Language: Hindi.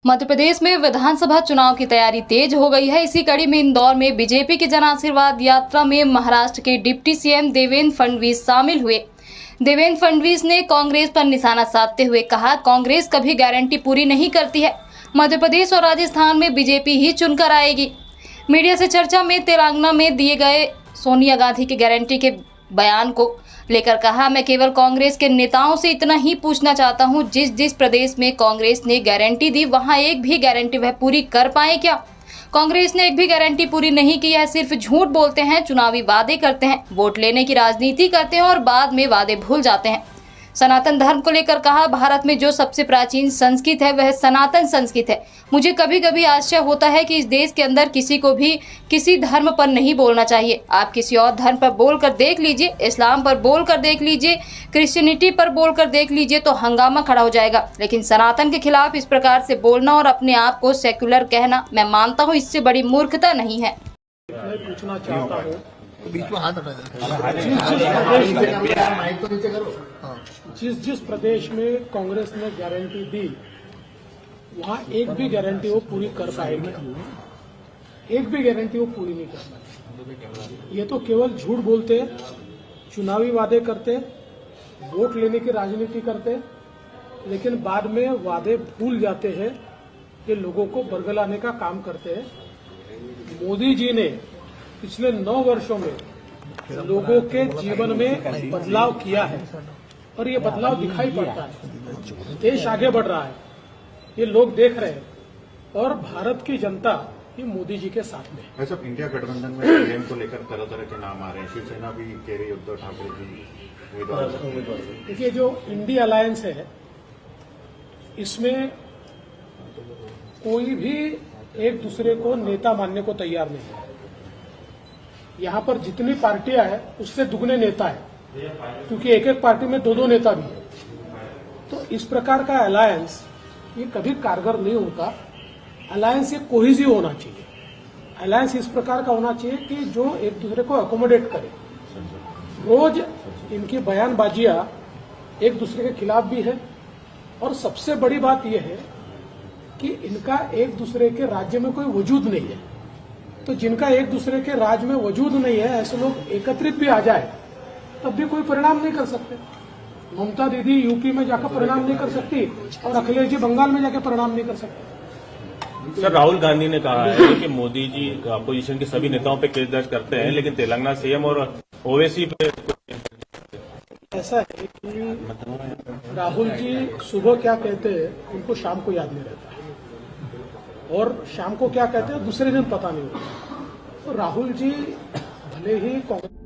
मध्य प्रदेश में विधानसभा चुनाव की तैयारी तेज हो गई है। इसी कड़ी में इंदौर में बीजेपी की जन आशीर्वाद यात्रा में महाराष्ट्र के डिप्टी सीएम देवेंद्र फडणवीस शामिल हुए। देवेंद्र फडणवीस ने कांग्रेस पर निशाना साधते हुए कहा, कांग्रेस कभी गारंटी पूरी नहीं करती है। मध्य प्रदेश और राजस्थान में बीजेपी ही चुनकर आएगी। मीडिया से चर्चा में तेलंगाना में दिए गए सोनिया गांधी की गारंटी के बयान को लेकर कहा, मैं केवल कांग्रेस के नेताओं से इतना ही पूछना चाहता हूं, जिस प्रदेश में कांग्रेस ने गारंटी दी वहां एक भी गारंटी वह पूरी कर पाए क्या? कांग्रेस ने एक भी गारंटी पूरी नहीं की है। सिर्फ झूठ बोलते हैं, चुनावी वादे करते हैं, वोट लेने की राजनीति करते हैं और बाद में वादे भूल जाते हैं। सनातन धर्म को लेकर कहा, भारत में जो सबसे प्राचीन संस्कृत है वह सनातन संस्कृत है। मुझे कभी कभी आश्चर्य होता है कि इस देश के अंदर किसी को भी किसी धर्म पर नहीं बोलना चाहिए। आप किसी और धर्म पर बोलकर देख लीजिए, इस्लाम पर बोलकर देख लीजिए, क्रिश्चियनिटी पर बोलकर देख लीजिए तो हंगामा खड़ा हो जाएगा। लेकिन सनातन के खिलाफ इस प्रकार से बोलना और अपने आप को सेक्युलर कहना, मैं मानता हूँ इससे बड़ी मूर्खता नहीं है। पूछना चाहता हूँ, बीच में हाथ जिस प्रदेश में कांग्रेस ने गारंटी दी वहाँ एक भी गारंटी वो पूरी कर पाएगी। एक भी गारंटी वो पूरी नहीं कर पाएगी। ये तो केवल झूठ बोलते, चुनावी वादे करते, वोट लेने की राजनीति करते, लेकिन बाद में वादे भूल जाते हैं। ये लोगों को बरगलाने का काम करते हैं। मोदी जी ने पिछले 9 वर्षों में लोगों के जीवन में बदलाव किया है और ये बदलाव दिखाई पड़ता है। देश आगे बढ़ रहा है, ये लोग देख रहे हैं और भारत की जनता ये मोदी जी के साथ में है। सब इंडिया गठबंधन में सीएम को लेकर तरह तरह के नाम आ रहे हैं। शिवसेना भी कह रही है उद्धव ठाकरे जी उम्मीदवार। देखिए, जो इंडिया अलायंस है इसमें कोई भी एक दूसरे को नेता मानने को तैयार नहीं है। यहाँ पर जितनी पार्टियां हैं उससे दुगने नेता है, क्योंकि एक एक पार्टी में 2-2 नेता भी है। तो इस प्रकार का अलायंस ये कभी कारगर नहीं होता। अलायंस ये कोहेसिव होना चाहिए। अलायंस इस प्रकार का होना चाहिए कि जो एक दूसरे को अकोमोडेट करे। रोज इनकी बयानबाजियां एक दूसरे के खिलाफ भी है और सबसे बड़ी बात यह है कि इनका एक दूसरे के राज्य में कोई वजूद नहीं है। तो जिनका एक दूसरे के राज्य में वजूद नहीं है, ऐसे लोग एकत्रित भी आ जाए तब भी कोई परिणाम नहीं कर सकते। ममता दीदी यूपी में जाकर परिणाम नहीं कर सकती और अखिलेश जी बंगाल में जाकर परिणाम नहीं कर सकते। सर, राहुल गांधी ने कहा है कि मोदी जी अपोजिशन के सभी नेताओं पे केस दर्ज करते हैं, लेकिन तेलंगाना सीएम और ओवैसी पे ऐसा है कि राहुल जी सुबह क्या कहते हैं उनको शाम को याद नहीं रहता है और शाम को क्या कहते हैं दूसरे दिन पता नहीं होता। तो राहुल जी भले ही कांग्रेस